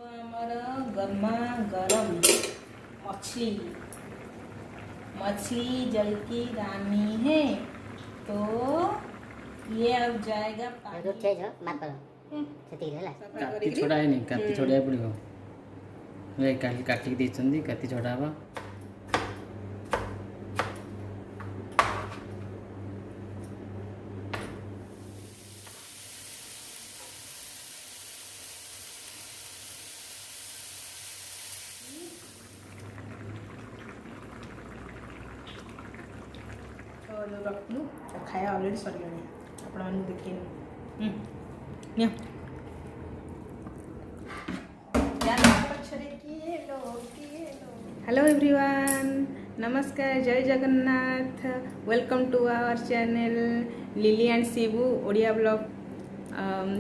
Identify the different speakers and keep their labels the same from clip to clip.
Speaker 1: हमारा गर्मा गर्म मछली मछली जल की रानी है। तो ये अब जाएगा पानी।
Speaker 2: काटी छोड़ा है नहीं काटी छोड़ा पड़ो काटिक देती काटी छोड़ा हवा
Speaker 1: रखलु खाया ऑलरेडी सर आपण देखे हेलो एवरीवन, नमस्कार, जय Jagannath, welcome to our channel Lily and Shibu Odia blog.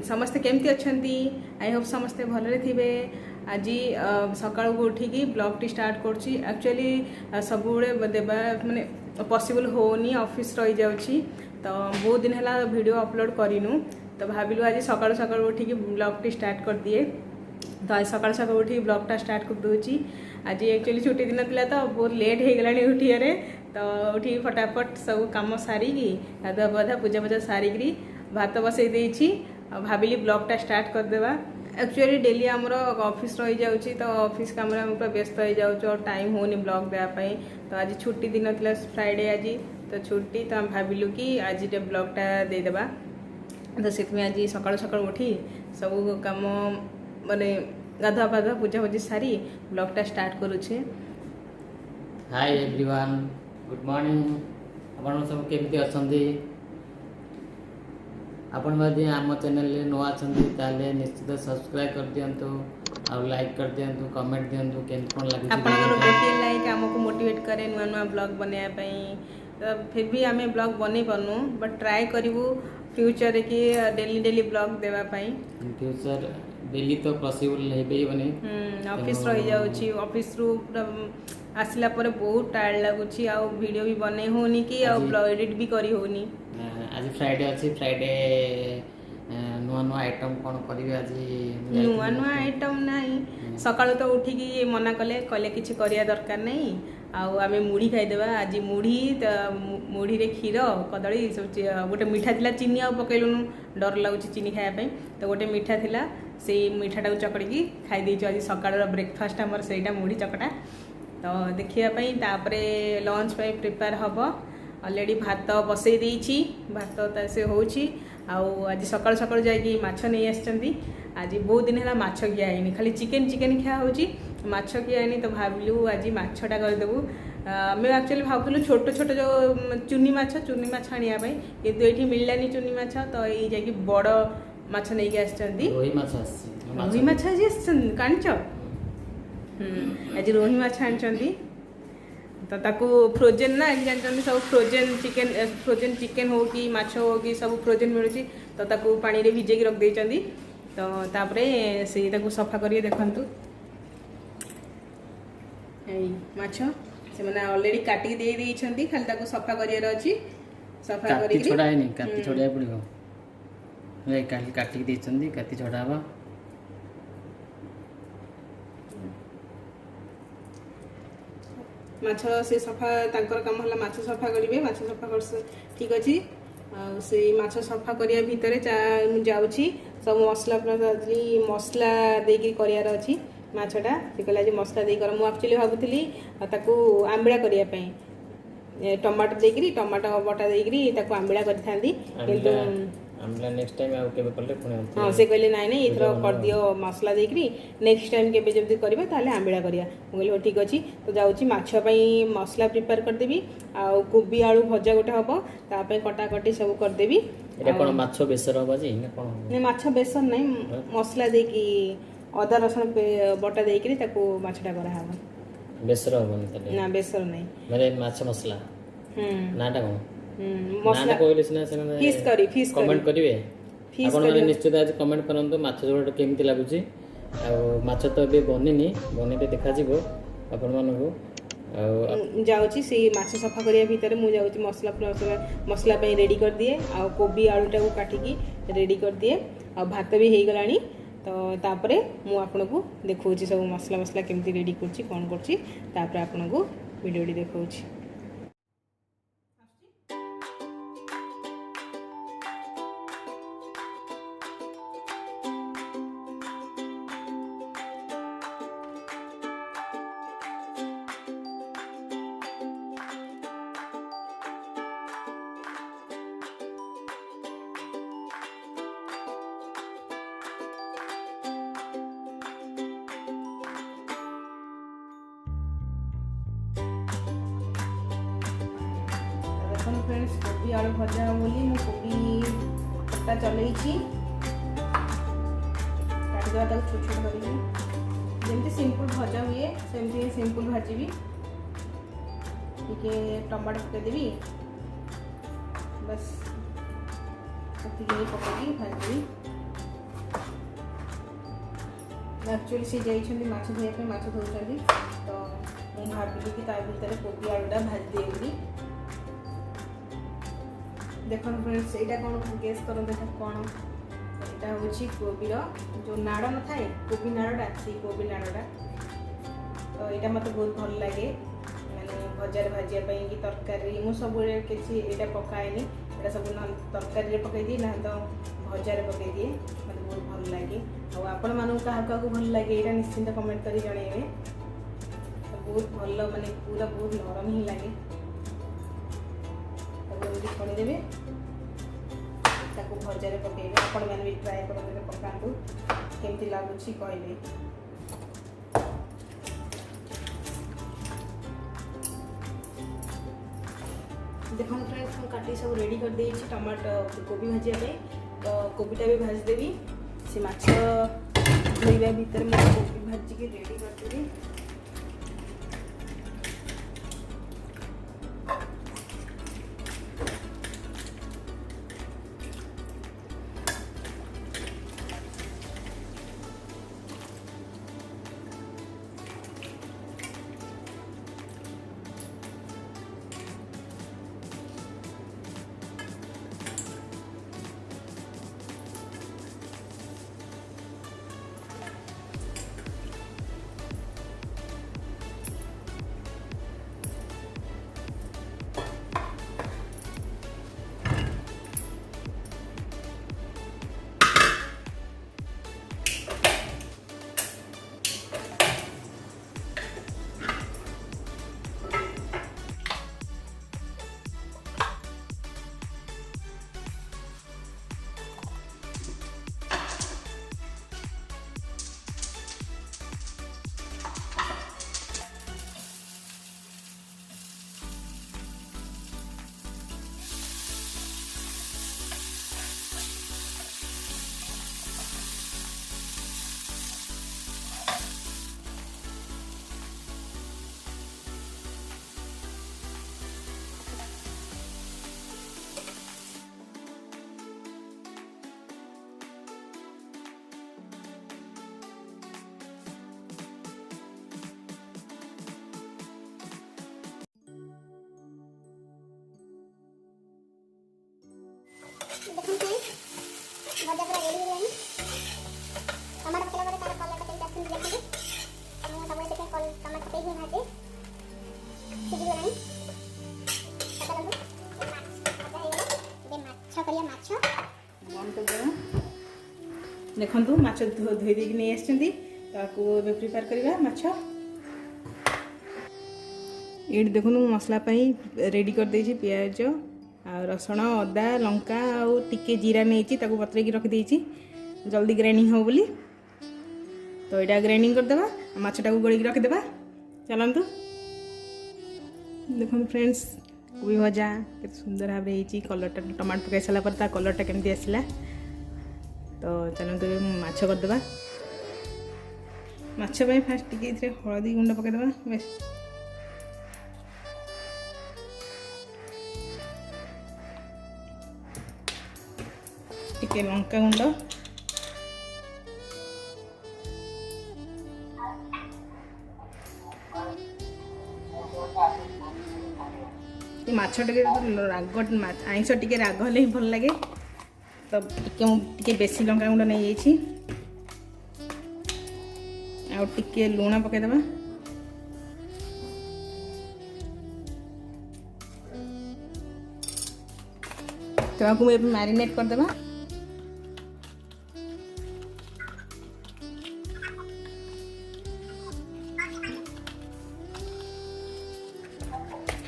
Speaker 1: समस्ते केमती अच्छंती? आई होप समस्ते भलरे थिबे। आज सकाळु उठिकी ब्लॉग टी स्टार्ट करछि। एक्चुअली सबुबे देबा माने पॉसिबल होनी, ऑफिस रही जाउछि, तो बहुत दिन है वीडियो अपलोड करिनु। तो भाविलु आज सकाळु सकाळु उठिकी ब्लॉग टी स्टार्ट कर दिए। तो आज सकाळु सकाळु उठी ब्लॉगटा स्टार्ट कर दूची। आज एक्चुअली छुट्टी दिन था तो बहुत लेट हो गलानी उठियारे। तो उठी फटाफट सब काम सारिकी गाधा बधा पूजा पूजा सारिकी भात बसई देछि। भाविली ब्लॉगटा स्टार्ट करदेवा। एक्चुअली डेली आमर ऑफिस रही जाउछि, तो ऑफिस काम पूरा व्यस्त हो जाउछु और टाइम होनी ब्लॉग देवाई। तो आज छुट्टी दिन था, फ्राइडे आज तो छुट्टी, तो हम भाविलु कि आज ब्लॉगटा देदेबा। तो से आज सकाळु सकाळु उठी सब काम माने गाधुआ पाधुआ पूजा पूजी सारी ब्लॉगटा स्टार्ट करुछे।
Speaker 2: Hi everyone, good morning. आपण सब केमती अछंती? आपण यदि आम चैनल रे नुआ अछंती ताले निश्चित सब्सक्राइब कर दियंतु और लाइक कर दियंतु, कमेंट दियंतु केमती कोन लागै।
Speaker 1: आपण गोटे लाइक हमको मोटिवेट करे नुआ नुआ ब्लॉग बनाया पई। तो फिर भी आमे ब्लॉग बनै पनु, बट ट्राई करिवु फ्यूचर की डेली डेली ब्लॉग देवा पई।
Speaker 2: फ्यूचर डेली तो पॉसिबल है बे बने।
Speaker 1: ऑफिस रही जाउछि, ऑफिस रु आसला पर बहुत टायर्ड लागुछि, आ वीडियो भी बनै होनी कि आ ब्लॉग एडिट भी करी होनी।
Speaker 2: आज फ्राइडे अछि, फ्राइडे नुआ नुआ आइटम कोन करिवे? आज
Speaker 1: नुआ नुआ आइटम नहीं, सकाळु तो उठिकी मना कले किछि करिया दरकार नहीं, आउ आमे मुढ़ी खाइदेबा। आज मुढ़ी मुढ़ी रे क्षीर कदली सब गोटे मीठा थिला, चीनी आ पकेलुनु, डर लागुछि चीनी खाया पे। तो गोटे मीठा थिला, से मीठाटा चकड़ी खाई देइछु। आज सकाळर ब्रेकफास्ट हमर सेटा मुढ़ी चकटा। तो देखिया पई तापरे लंच पे प्रिपेयर हबो। ऑलरेडी भात बसई देइछि, भात से होउछि। आज सकाळ सकाळ जाइए माछ नहीं आसचंदी। आज बहुत दिन है माछ खिया है, खाली चिकेन चिकेन खिया होची, माछ खिया है। तो भाविलु आज माछटा करदेबु। आम एक्चुअली भावुलु छोट छोट जो चुनी माछ आनिया पाई, किंतु एठी मिललानी चुनी माछ। तो ये जाकि बड़ माछ नहीं आसचंदी।
Speaker 2: रोही माछ
Speaker 1: आज काणिच आज रोही माछ आनचंदी। तो ताकू फ्रोजेन ना जानते सब फ्रोजेन चिकेन हो कि माछ हो कि सब फ्रोजेन मिलूँ। तो ताकू पानी रे भिजेकी रख देइचंदी। तो तापरे से ताकू सफा करिए देखंतु। एई माछ से माने ऑलरेडी काटी दे देइचंदी, खाली ताकू सफा करियर अछि। सफा करी
Speaker 2: छोड़ा है नहीं काटी छोड़ा पड़ो काटिक देती काटी छोड़ा हवा।
Speaker 1: माछ से सफा तांकर काम हला, माछ सफा करिवे। माछ सफा कर ठीक अछि। से माछ सफा करिया भितरे जाउछि सब मसला मसला देकी करियार अछि। माछटा से कहला जे मसला देई कर। मु एक्चुअली भाबुथली ताकू आंबिळा करिया पई, टमाटर देकरी टमाटर बटा देकरी ताकू आंबिळा करथांदी, किंतु
Speaker 2: आंबिळा नेक्स्ट टाइम आ केबे करले पुणी।
Speaker 1: हां से कहले नाही नाही इथरो कर दियो मसला देकरी, नेक्स्ट टाइम केबे जल्दी करबे ताले आंबिळा करिया। मु कहले ठीक अछि। तो जाउछि माछ पई मसला प्रिपेयर कर देबी। आ कोबी आलू भजा गोटे हबो, ता पई कटा कटी सब कर देबी।
Speaker 2: एटा कोन माछ बेसर हबा जी ना कोन?
Speaker 1: ने माछ बेसन नहीं, मसला देकी अदा रसुण बटा देकरी ताकू माछटा करा हबो।
Speaker 2: बेसर हबो नहीं
Speaker 1: ना बेसर नहीं,
Speaker 2: माने माछ मसला। नाटा कोन?
Speaker 1: मसला
Speaker 2: कहले सिना से
Speaker 1: फिश
Speaker 2: कमेंट करिवे।
Speaker 1: फिश
Speaker 2: आपण माने निश्चित आज कमेंट करंतु माछ जोड़ केमती लागुची। आ माछ तो बे बनिनी, बनिते देखा जिवो आपण मानको।
Speaker 1: जाऊँगी से माछ सफा करिया भितर मु जाऊँगी मसला पे रेडी कर दिए। आ कोबी आलूटा को काटिकी रेडी कर दिए। आ भात भी हो गलानी। तो तापरे मु आपको देखौछि सब मसला मसला केमती रेडी करछि कोन करछि तापरे आपको वीडियोटी देखौछि। देखो फ्रेंड्स कोबी आलू भजा बोली मु कोबी कटा चलैछि काटिदेवा ताको छोट छोट करिवि जेमती सिंपल भजा हुए सेमती सिंपल भाजीबी टिके टमाटो पकेदेवी बस पकई भाजी एक्चुअली सी जाइछन्ती माछ धोइया माछ धोउछन्ती तो मु भाबिली कि ता भीतर कोबी आलूटा भाजी देबी। देखो फ्रेंड्स एटा कौन गेस करो देखो कौन एटा होची कोबीर जो नाड़ न थाए कोबी नाड़टा से कोबी नाड़टा तो एटा मत बहुत भल लगे माने भजार भाजिया पई कि तरकारी मु सब किसी एटा पकाएनी एटा सब तरकारी रे पकाई दी ना तो भजार पकाई दिए मत बहुत भल लगे और आपण मानु कहा का भल लगे एटा निश्चिंत कमेंट करी जणेबे तो बहुत भल माने पूरा बहुत नरम ही लगे छड़ी देवे भजा पकेबे आपण मैंने भी ट्राए कर पकातु केमती लगुच कहले। देखो फ्रेंड्स हम काटी सब रेडी कर देछि टमाटो कोबी भाजिया पे तो कोबीटा भी भाजी देवी से माछ धोइबा भीतर मैं कोबी भाजी के रेडी कर देवी।
Speaker 3: देखो फ्रेंड्स भजा पूरा रेडी हो गई टमाटर पकेला पर तार कलर का तेल देखो हम सब देखे कल टमाटर पके ही भाजे सीधी गई पता लगो माछ करिया माछ
Speaker 1: मन तो गया देखंतु माछ धोई देकी नै आछंती ताको बे प्रिपेयर करबा माछ एड देखनु मसला पई रेडी कर देछि प्याज आ रसुण अदा लंका आउ टिके जीरा नहीं बतरे की रखी देछि जल्दी ग्राइंडिंग हो बोली तो यहाँ ग्राइंडिंग करदेवा माछटा को गोल रखीदेवा चलतु देखो फ्रेंड्स कोबी भजा के सुंदर भाव में कलरटा टमाटो पकाई सारा कलरटा केमती आसला तो चलतु माछ करदेवा माछ फास्ट टिके हलदी गुंड पकईदेवा बेस टिके लंका गुंड माछ टे राग आइंस टे राग हेल्ले भल लगे तो टे बेसी लंका गुंड नहीं जाइए आउ टिके लुण पकईदे तो मैरिनेट करदे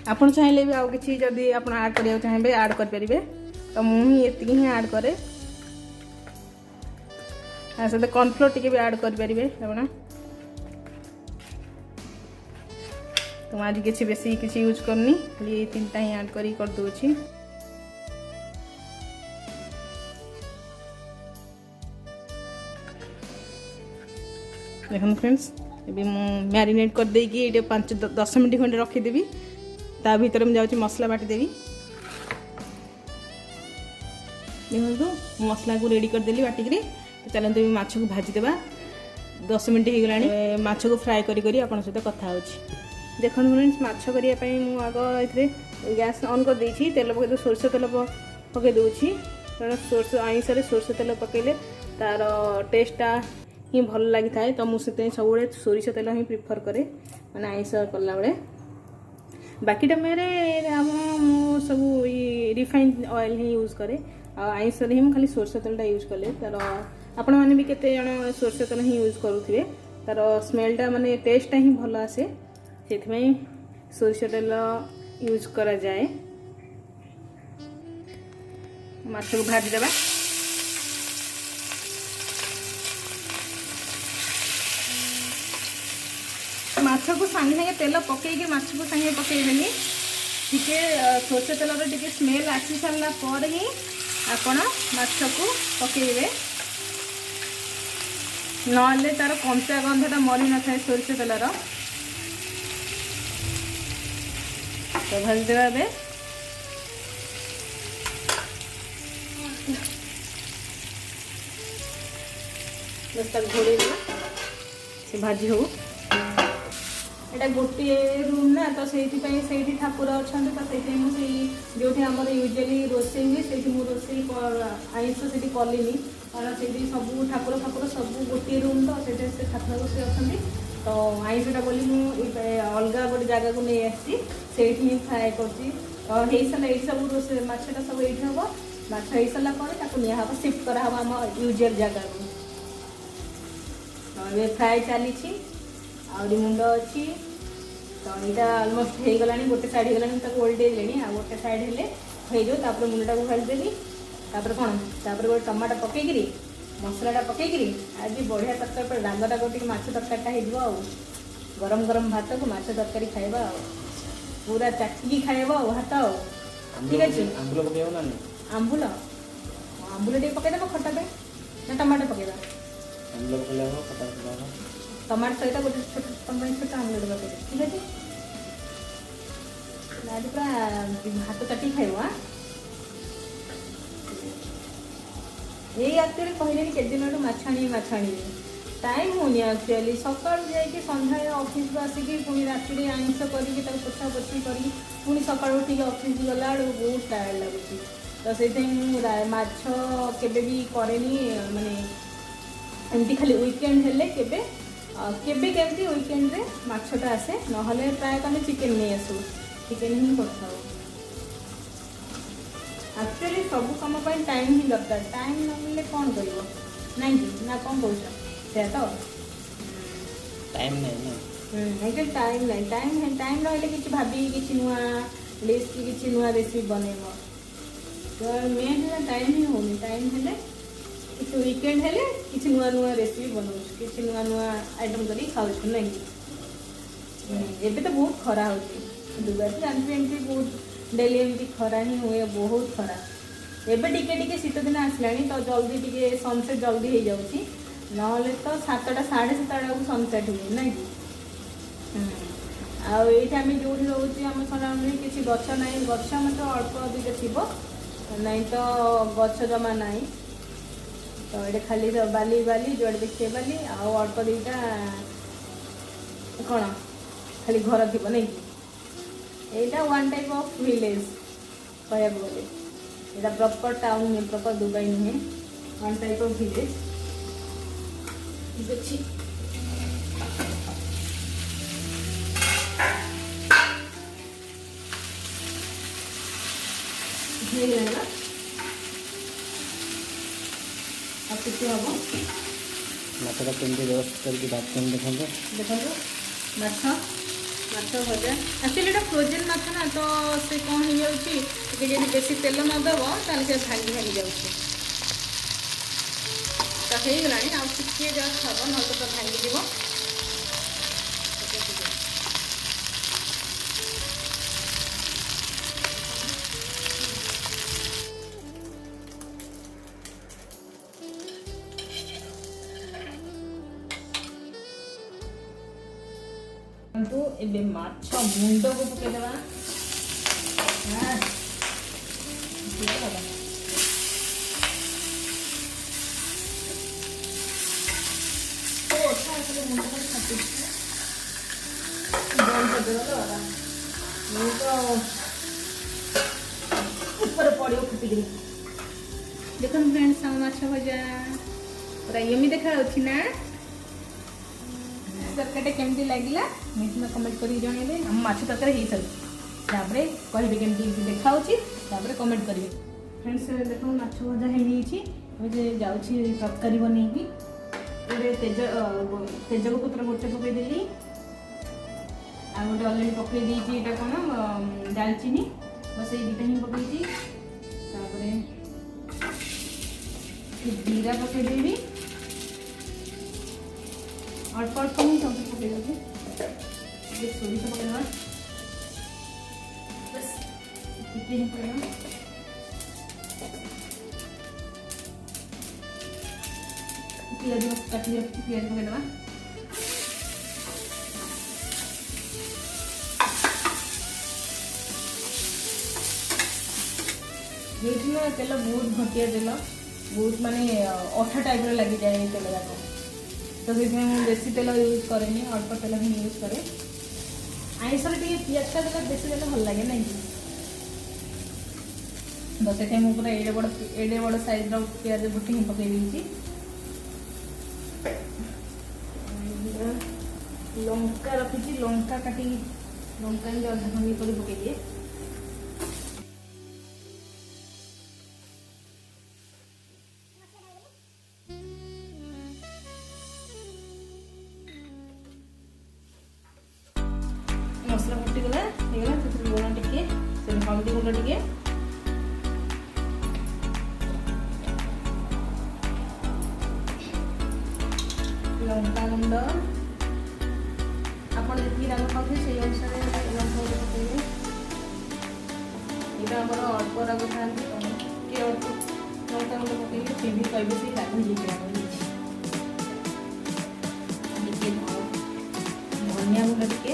Speaker 1: आपन चाहिए भी आउ कि जदि आप ऐड करिया चाहिए ऐड करेंगे तो मुझे ये ही ऐड करे सहित कॉर्नफ्लोर टी भी ऐड करेंगे आप तो आज किसी बेसी किसी यूज करनी खाली ये 3टा ही ऐड कर दूची देखो फ्रेंड्स ये मैरिनेट कर देकी ये 5-10 मिनट खंडे रखीदेवी ता भीतर मुझे जाऊँ मसला बाटीदेवी देखो मसला को रेडी करदेली बाटिकी तो चलते माछ को भाजीदेवा 10 मिनट हो गला माछ को फ्राए करी आप सहित कथा देखो फ्रेंड्स माछ करने मुझे आग ये गैस ऑन कर देछि तेल पकई सोरष तेल पकई दूची कारण सोरष आइंस सोरष तेल पकईले तार टेस्टा ही भल लगी था तो मुझे सब सोरिष तेल ही प्रिफर करे मैंने आइंस कला बेले बाकी टाइम सब रिफाइंड ऑयल ही यूज करे आइंस ही खाली सोरष तेलटा यूज कले तार आपण मैंने भी केते जन सोरष तेल ही यूज करुवे तार स्मेलटा माने टेस्टा ही भल आसे से सोरष तेल यूज करा जाए माछ को भाजीदेवा माछ को सांगे सांगे तेल पकईकि माछ को सांगे पकईदेनी टिके सोरष तेलर टिके स्मेल आसी सारा पर ही आपण माछ को पकईबे नले तार कंचा गंधटा मरी न था सोरष तेलर तो भाजीदेवा बे बस तक घोड़े से भाजी हो एटा गोटे रूम ना तो से ठाकुर अच्छा तो से जो यूजुअली रोसे हुए से रोसे आइंस से कलिनी कारण से सब ठाकुर फाकुर सब गोटे रूम तो से ठाकुर रोसे अच्छा तो आइंसटा बोली मुझे अलग गोटे जगह को नहीं आसी ही फ्राए कर ये सब रोसे मछटा सब ये हम माछ हो सारा पर निहब सिफ्ट कराब आम यूजुअल जगह को तो ये फ्राए चली आहरी मुंड अच्छी तो यहाँ अलमोस्ट हो गला गोटे साइड हो गला ओल्टे आ गोटे साइड हेले हो जाऊ मुंडा को भाजदेली कौन गोटे टमाटो पकईकि मसलाटा पकईकि आज बढ़िया तरकारी पर रागटा गोटे माछ तरकारीटा हो गरम गरम भात को माछ तरकारी खाइबा पूरा चाटिकी खाइब भात ठीक अच्छे आंबुल आंबुल टे पकईदेव खटा पे ना टमाटो पकईबा टमाटो सहित गोटे छोट आमलेट पकईदे ठीक अच्छे आज पूरा भात चाटी खाइब हाँ ये एक्चुअली कहले के दिन माछाणी टाइम होनी एक्चुअली सकाल जाकि सन्ध्या ऑफिस आसिकी पुणी राति आइंस करके पोछा पोछी कर पुणी सका उठिक ऑफिस गला बहुत टायर्ड लगुच तो से माछ केबे भी करेनी माने एमती खाली वीकेंड हेले केबे केबे केमती वीकेंड रे माछटा आसे नहले प्राय तो चिकेन नहीं आसू चिकेन ही कर एक्चुअली सब कम टाइम ही दरकार टाइम न मिले कौन कर ना कौन कह तो
Speaker 2: टाइम नहीं
Speaker 1: टाइम नहीं टाइम रही कि भाभी कि नुआ डिश कि नुआ रेसिपी बनइब तो मेन है टाइम ही होनी टाइम हेले किसी वीकेंड हेले किसी नुआ नुआ रेसिपी बनाऊँ किसी नुआ नुआ आइटम कर खाऊ ना एबे तो बहुत खरा हो दुबार जानते एमती बहुत डेली एमती खरा ही हुए बहुत खरा एबे टिके शीत दिन आसला तो जल्दी टिके सनसेट जल्दी हो जाऊँगी नहले तो 7टा 7:30 को सनसेट हुए ना कि आम जो रोचे आम सराउंडिंग किसी गच ना गच मतलब अल्प अधिक थी ना तो गच जमा ना तो ये खाली बाली बाली जुआड़े देखिए बाली आउ अल्प दुईटा कौन खाली घर थी नहीं यहाँ वन टाइप ऑफ विलेज कहया बोले यहाँ प्रॉपर टाउन नहीं प्रॉपर दुबई नुहे वन टाइप ऑफ विलेज देखी ହେଇଗଲା ଆଉ ଟିକେ ହବ।
Speaker 2: ମାଛଟା କେମିତି ରୋଷ୍ଟ କରିକି ଭାଜୁଛନ୍ତି ଦେଖନ୍ତୁ।
Speaker 1: ଦେଖନ୍ତୁ ମାଛ ଭଜା ଆକ୍ଚୁଆଲି ଏଇଟା ଫ୍ରୋଜେନ୍ ମାଛ ନା, ତ ସେ କ'ଣ ହେଇଯାଉଛି ଟିକେ ଯଦି ବେଶୀ ତେଲ ନ ଦେବ ତାହେଲେ ସେ ଭାଙ୍ଗି ଯାଉଛି। ତ ହେଇଗଲାଣି, ଆଉ ଟିକେ ଜଷ୍ଟ ହବ, ନହେଲେ ତ ଭାଙ୍ଗିଯିବ। ଏବେ ମାଛ ମୁଣ୍ଡକୁ ପକେଇଦେବା। ଉପରେ ପଡ଼ିବ ଫୁଟିକିରି। ଦେଖନ୍ତୁ ଫ୍ରେଣ୍ଡସ୍, ଆମ ମାଛ ଭଜା ପୁରା ଏମିତି ଦେଖାଯାଉଛି ନା। ତରକାରୀଟା କେମିତି ଲାଗିଲା ନିଶ୍ଚିତ କମେଣ୍ଟ କରିକି ଜଣାଇବେ। ଆମ ମାଛ ତରକାରୀ ହେଇସାରିଛି, ତାପରେ କହିବେ କେମିତି ଦେଖାଯାଉଛି, ତାପରେ କମେଣ୍ଟ କରିବେ। ଫ୍ରେଣ୍ଡସ୍ ଦେଖନ୍ତୁ ମାଛ ଭଜା ହେଇଯାଇଛି। ଏବେ ଯାଉଛି ତରକାରୀ ବନେଇକି। ଏବେ ତେଜପତ୍ର ଗୋଟେ ପକେଇଦେଲି, ଆଉ ଗୋଟେ ଅଲରେଡ଼ି ପକେଇ ଦେଇଛି। ଏଇଟା କ'ଣ ଡାଲଚିନି, ବସ୍ ଏଇ ଦୁଇଟା ହିଁ ପକେଇଛି। ତାପରେ ଜିରା ପକେଇଦେବି, ଅଳ୍ପ ଅଳ୍ପ ହିଁ ସବୁ ପକେଇ ଦେଉଛି। ଟିକେ ସୋରିଷ ପକେଇଦେବା, ବସ୍ ଟିକେ ହିଁ ପକେଇବା। ପିଆଜ କାଟିକି ରଖିଛି, ପିଆଜ ପକେଇଦେବା। ଏଇଠି ନା ତେଲ ବହୁତ ଘଟିଆ ତେଲ, ବହୁତ ମାନେ ଅଠା ଟାଇପ୍ର ଲାଗିଯାଏ ଏଇ ତେଲ ଯାକ। ତ ସେଥିପାଇଁ ମୁଁ ବେଶୀ ତେଲ ୟୁଜ୍ କରେନି, ଅଳ୍ପ ତେଲ ହିଁ ୟୁଜ୍ କରେ। ଆଇଁଷରେ ଟିକେ ପିଆଜଟା ଦେଲେ ବେଶୀ ଦେଲେ ଭଲ ଲାଗେ ନାଇଁ କି? ତ ସେଥିପାଇଁ ମୁଁ ପୁରା ଏଡ଼େ ବଡ଼ ସାଇଜ୍ର ପିଆଜ ଗୋଟେ ହିଁ ପକେଇ ଦେଇଛି। ଲଙ୍କା ରଖିଛି, ଲଙ୍କା କାଟିକି ଲଙ୍କା ଅଧା ଖଣ୍ଡି କରି ପକେଇଦିଏ। ମସଲା ଫୁଟିଗଲା, ହେଇଗଲା। ସେଥିରେ ଲୁଣ ଟିକେ, ସେ ହଳଦୀ ଗୁଣ୍ଡ ଟିକେ, ଲଙ୍କା ଗୁଣ୍ଡ, ଆପଣ ଯେତିକି ରାଗ ଖାଉଥିବେ ସେଇ ଅନୁସାରେ ଲଙ୍କା ଗୁଣ୍ଡ ପକେଇବେ। ଏଇଟା ଆମର ଅଳ୍ପ ରାଗ ଖାଆନ୍ତି, ଟିକେ ଅଳ୍ପ ଲଙ୍କା ଗୁଣ୍ଡ ପକେଇଲେ ସେ ବି କହିବେ ସେ ରାଗ ହେଇଯାଇଛି, ରାଗ ହେଇଯାଇଛି। ଟିକେ ଧନିଆ ଗୁଣ୍ଡ ଟିକେ,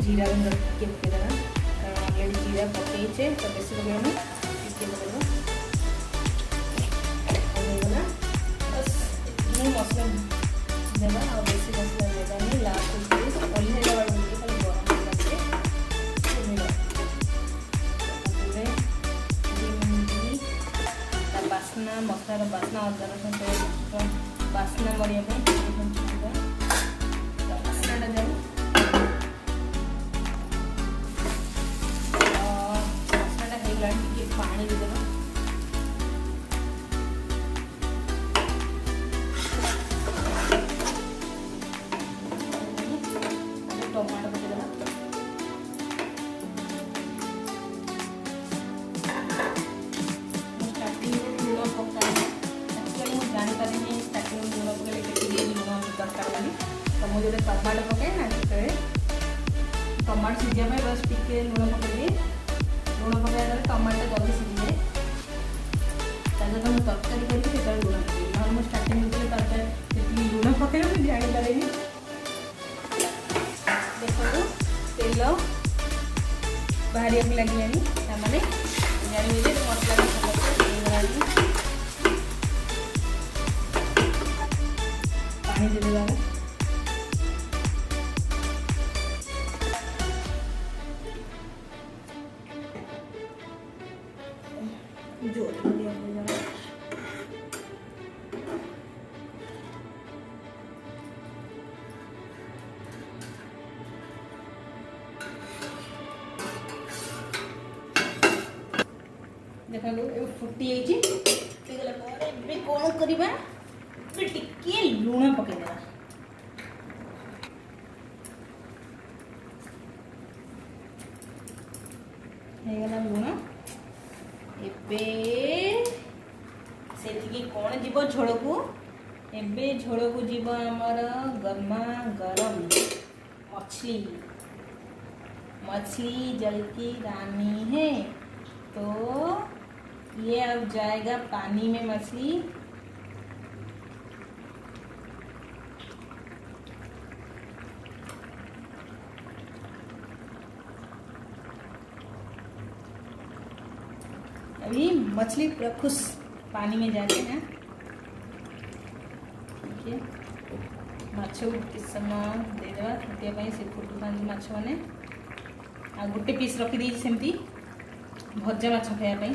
Speaker 1: जीरा गुंड ଟିକେ ପକେଇଦେବା, କାରଣ ଅଲରେଡ଼ି ଜିରା ପକେଇଛେ ତ ବେଶୀ ପକେଇବାନି, ଟିକେ ପକେଇଦେବା। ହେଇଗଲା, ବସ୍ ଏତିକି ମସଲା ଦେବା, ଆଉ ବେଶୀ ମସଲା ଦେବାନି। ଲାଷ୍ଟକୁ ଓହ୍ଲେଇଲା ବେଳକୁ ଟିକେ ଖାଲି ଗରମ ମସଲା ଟିକେ ଓହ୍ଲେଇବା। ତାପରେ ତା ବାସ୍ନା, ମସଲାର ବାସ୍ନା, ଅଦା ରସୁଣ ବାସ୍ନା ମରିବା ପାଇଁ ବାସ୍ନାଟା ଯାଉ। ଟିକେ ପାଣି ଦେଇଦେବା। ଟମାଟୋ ପକେଇଦେବା। ଷ୍ଟାର୍ଟିଂରେ ଲୁଣ ପକାଏ, ଆକ୍ଚୁଆଲି ମୁଁ ଜାଣିପାରିନି ଷ୍ଟାର୍ଟିଂରେ ଲୁଣ ପକେଇଲେ କେତିକି ଲୁଣ ଦରକାର ବୋଲି। ତ ମୁଁ ଯେତେବେଳେ ଟମାଟୋ ପକାଏ ନା, ସେତେବେଳେ ଟମାଟୋ ସିଝିବା ପାଇଁ ବସ୍ ଟିକେ ଲୁଣ ପକେଇଦିଏ। ଲୁଣ ପକାଇବା ଦ୍ୱାରା ଟମାଟୋ ଜଲ୍ଦି ସିଝିଯାଏ। ତାହେଲେ ମୁଁ ତରକାରୀ କରିବି ସେତେବେଳେ ଲୁଣ ପକେଇବି, ନହେଲେ ମୁଁ ଷ୍ଟାର୍ଟିଂ ଭିତରେ ତରକାରୀ ସେତିକି ଲୁଣ ପକେଇବି ମୁଁ ଜାଣିପାରେନି। ଦେଖନ୍ତୁ ତେଲ ବାହାରିବାକୁ ଲାଗିଲାଣି, ତାମାନେ ଜାଣିବେ ଯେ ମସଲାଟା ଭଲସେ ହେଇଗଲାଣି। ପାଣି ଦେଇଦେବା, देखो ये फुटी गला पर कौन करवा टिके लुण पकईदेवा ହେଇଗଲା ଲୁଣ ଏବେ ସେତିକି କ'ଣ ଯିବ ଝୋଳକୁ ଏବେ ଝୋଳକୁ ଯିବ ଆମର ଗରମା ଗରମ मछली जल की रानी है तो ये अब जाएगा पानी में मछली अभी मछली पूरा खुश पानी में जाते हैं देखिए माछ किस समय देदेवा खाइए से फुटुता माछ मैंने आ गोटे पीस रखी सेमती भजा माछ खायापी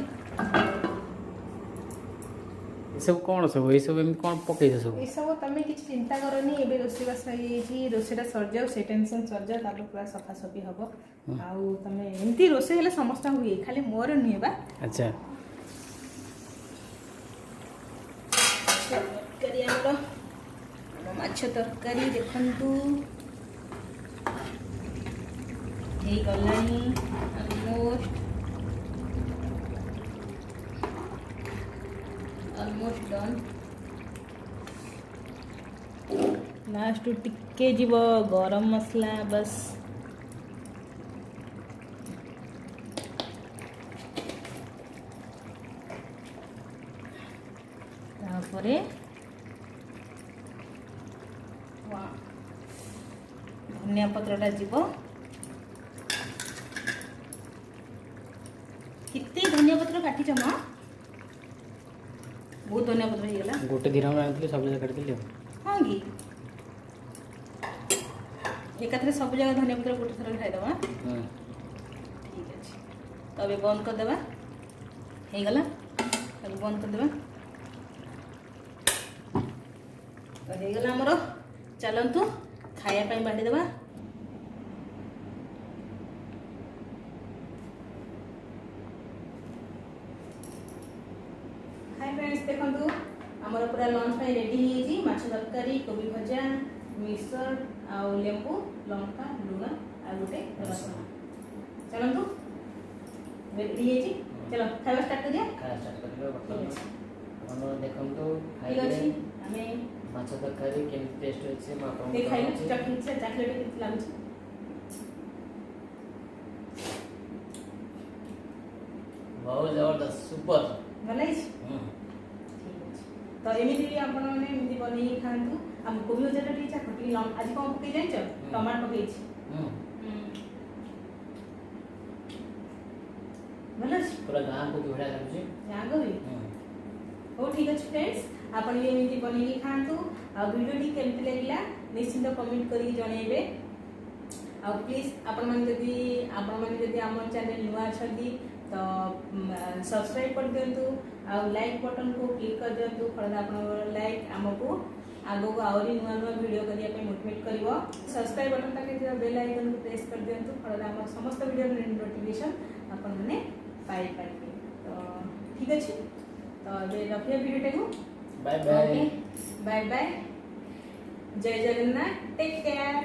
Speaker 2: सब कौन सब ये सब कौन पकई सब
Speaker 1: ये सब तुम किसी चिंता करनी एबे रोषेबास रोषेटा सर जाओ से टेंशन सर जाओ तापर पूरा सफासफी हम आउ तुम एमती रोषे हेले समस्त हुए खाली मोर नुहे बा
Speaker 2: अच्छा
Speaker 1: तरकारी आमर माछ तरकारी देखंतु हे गलानी ऑलमोस्ट डन लास्ट टिके जीव गरम मसला बस तापरे धनिया पत्रटा जीव कितने धनिया पत्र काटी माँ बहुत धनिया पत्र ହେଇଗଲା
Speaker 2: गोटे दिन हम आनथले सब जगह काट दिले
Speaker 1: हां की एकाथरे सब जगह धनिया पत्र गोटे थर खाइ दबा ठीक अछि तबे बंद कर देबा ହେଇଗଲା तबे बंद कर देबा तो ହେଇଗଲା हमर चलंतु खाया ପାଇଁ बांडी देबा फ्रेंड्स देखो आमर पूरा लंच पे रेडी होगी माछ तरकारी कोबी भजा मिक्सर आ लेंबू लंका लुण आ गोटे रसुण चलतु रेडी होगी चलो खावा स्टार्ट कर दिया
Speaker 2: खाया स्टार्ट कर दियो बर्तमान हम देखंतु
Speaker 1: ठीक अछि हमें
Speaker 2: माछ तरकारी केम टेस्ट होछि मा आपन
Speaker 1: देखाइलो चटनी से चॉकलेट कित लागछ
Speaker 2: बहुत जबरदस्त सुपर
Speaker 1: भलै तो एमती भी आपण मैंने एमती बन खातु आम कोबी भजा टी चाखटी आज कौन पकई जान टमाटर पकई भल
Speaker 2: पूरा गाँ को जोड़ा लाଗୁଛି
Speaker 1: गाँ को भी हो ठीक अच्छे फ्रेंड्स आपण भी एमती बन खातु आ वीडियो केमती लगिला निश्चिंत कमेंट करी जणेबे आ प्लीज आपण मैंने जदि आम चैनल नुआ छथि तो सब्सक्राइब कर दिंतु आ लाइक बटन को क्लिक कर दिंतु फल आप लाइक आमको आगो को आहरी नुआ नुआ वीडियो करने मोटिवेट कर सब्सक्राइब बटन तक बेल आइकन को प्रेस कर दिंतु फल आम समस्त वीडियो नोटिफिकेशन आपण मैंने पाई पारे तो ठीक अच्छे तो ये रखिए वीडियो को
Speaker 2: बाय बाय
Speaker 1: बाय बाय जय जगन्नाथ टेक केयर।